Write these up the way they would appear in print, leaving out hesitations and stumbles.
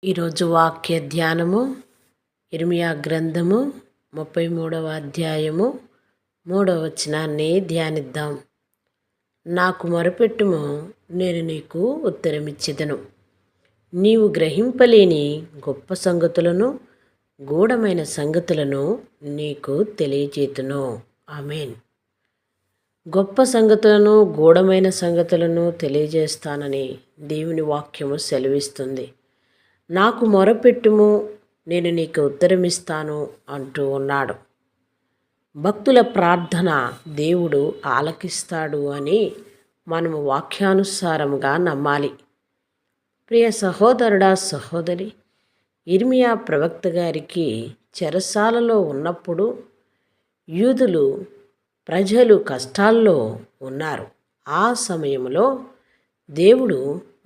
ఈరోజు వాక్య ధ్యానము ఇర్మియా గ్రంథము 33వ అధ్యాయము 3వ వచనాన్ని ధ్యానిద్దాం. నాకు మొరపెట్టుము, నేను నీకు ఉత్తరమిచ్చెదను. నీవు గ్రహింపలేని గొప్ప సంగతులను, గూఢమైన సంగతులను నీకు తెలియజేతును. ఆమేన్. గొప్ప సంగతులను, గూఢమైన సంగతులను తెలియజేస్తానని దేవుని వాక్యము సెలవిస్తుంది. నాకు మొరపెట్టుము, నేను నీకు ఉత్తరమిస్తాను అంటూ ఉన్నాడు. భక్తుల ప్రార్థన దేవుడు ఆలకిస్తాడు అని మనము వాక్యానుసారముగా నమ్మాలి. ప్రియ సహోదరుడా, సహోదరి, ఇర్మియా ప్రవక్త గారికి చెరసాలలో ఉన్నప్పుడు ప్రజలు కష్టాల్లో ఉన్నారు. ఆ సమయంలో దేవుడు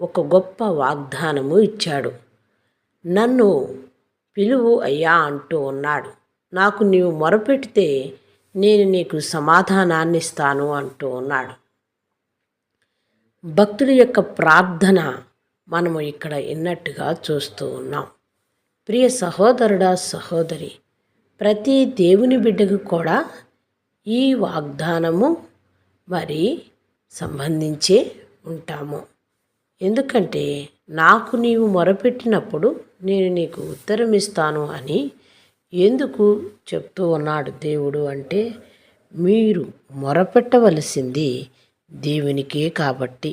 ఒక గొప్ప వాగ్దానము ఇచ్చాడు. నన్ను పిలువు అయ్యా అంటూ ఉన్నాడు. నాకు నీవు మొరపెడితే నేను నీకు సమాధానాన్ని ఇస్తాను అంటూ ఉన్నాడు. భక్తుడి యొక్క ప్రార్థన మనము ఇక్కడ విన్నట్టుగా చూస్తూ ఉన్నాం. ప్రియ సహోదరుడా, సహోదరి, ప్రతి దేవుని బిడ్డకు కూడా ఈ వాగ్దానము సంబంధించే ఉంటాము. ఎందుకంటే నాకు నీవు మొరపెట్టినప్పుడు నేను నీకు ఉత్తరం ఇస్తాను అని ఎందుకు చెప్తూ ఉన్నాడు దేవుడు అంటే, మీరు మొరపెట్టవలసింది దేవునికే. కాబట్టి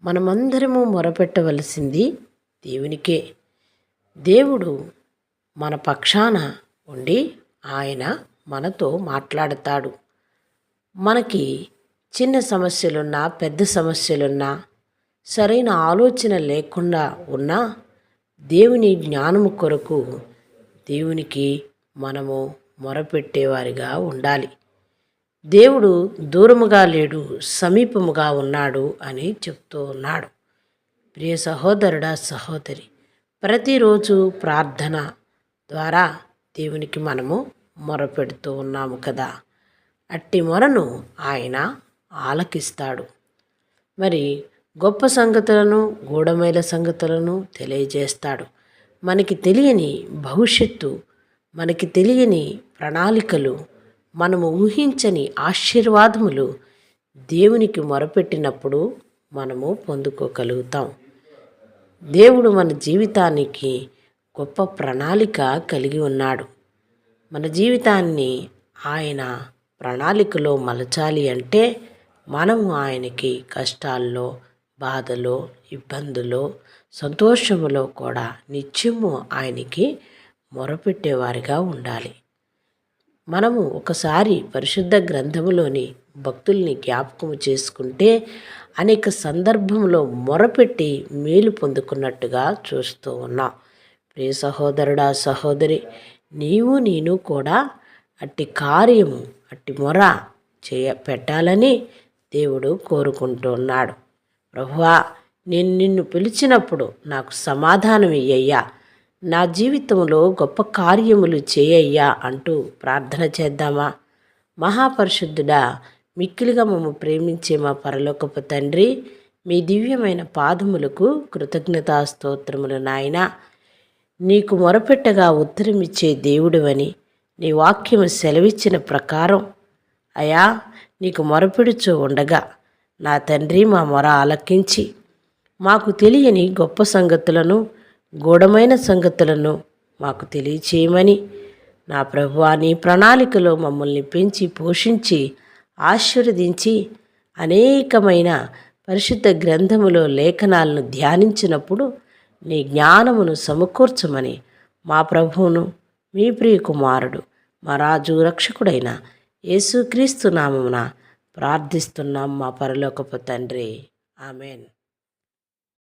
మనమందరము మొరపెట్టవలసింది దేవునికే. దేవుడు మన పక్షాన ఉండి ఆయన మనతో మాట్లాడతాడు. మనకి చిన్న సమస్యలున్నా, పెద్ద సమస్యలున్నా, సరైన ఆలోచన లేకుండా ఉన్నా దేవుని జ్ఞానము కొరకు దేవునికి మనము మొరపెట్టేవారిగా ఉండాలి. దేవుడు దూరముగా లేడు, సమీపముగా ఉన్నాడు అని చెప్తూ ఉన్నాడు. ప్రియ సహోదరుడా, సహోదరి, ప్రతిరోజు ప్రార్థన ద్వారా దేవునికి మనము మొరపెడుతూ ఉన్నాము కదా. అట్టి మొరను ఆయన ఆలకిస్తాడు. గొప్ప సంగతులను, గూఢమైన సంగతులను తెలియజేస్తాడు. మనకి తెలియని భవిష్యత్తు, మనకి తెలియని ప్రణాళికలు, మనము ఊహించని ఆశీర్వాదములు దేవునికి మొరపెట్టినప్పుడు మనము పొందుకోగలుగుతాం. దేవుడు మన జీవితానికి గొప్ప ప్రణాళిక కలిగి ఉన్నాడు. మన జీవితాన్ని ఆయన ప్రణాళికలో మలచాలి అంటే మనము ఆయనకి కష్టాల్లో, బాధలో, ఇబ్బందులో, సంతోషములో కూడా నిత్యము ఆయనకి మొరపెట్టేవారిగా ఉండాలి. మనము ఒకసారి పరిశుద్ధ గ్రంథములోని భక్తుల్ని జ్ఞాపకము చేసుకుంటే అనేక సందర్భంలో మొరపెట్టి మేలు పొందుకున్నట్టుగా చూస్తూ ఉన్నాం. ప్రియ సహోదరుడా, సహోదరి, నేను కూడా అట్టి కార్యము, అట్టి మొర పెట్టాలని దేవుడు కోరుకుంటున్నాడు. ప్రభువా, నేను నిన్ను పిలిచినప్పుడు నాకు సమాధానం ఇయ్యయ్యా, నా జీవితంలో గొప్ప కార్యములు చేయయ్యా అంటూ ప్రార్థన చేద్దామా? మహాపరిశుద్ధుడా, మిక్కిలిగా మమ్ము ప్రేమించే మా పరలోకపు తండ్రి, మీ దివ్యమైన పాదములకు కృతజ్ఞతాస్తోత్రములు నాయనా. నీకు మొరపెట్టగా ఉత్తరమిచ్చే దేవుడివని నీ వాక్యము సెలవిచ్చిన ప్రకారం అయా, నీకు మొరపెడుచూ ఉండగా నా తండ్రి మా మొర ఆలకించి మాకు తెలియని గొప్ప సంగతులను, గూఢమైన సంగతులను మాకు తెలియచేయమని నా ప్రభువా, నీ ప్రణాళికలో మమ్మల్ని పెంచి పోషించి ఆశీర్వదించి అనేకమైన పరిశుద్ధ గ్రంథములో లేఖనాలను ధ్యానించినప్పుడు నీ జ్ఞానమును సమకూర్చమని మా ప్రభువును, మీ ప్రియ కుమారుడు, మా రాజు రక్షకుడైన యేసుక్రీస్తు నామమున ప్రార్థిస్తున్నాం మా పరలోకపు తండ్రి. ఆమెన్.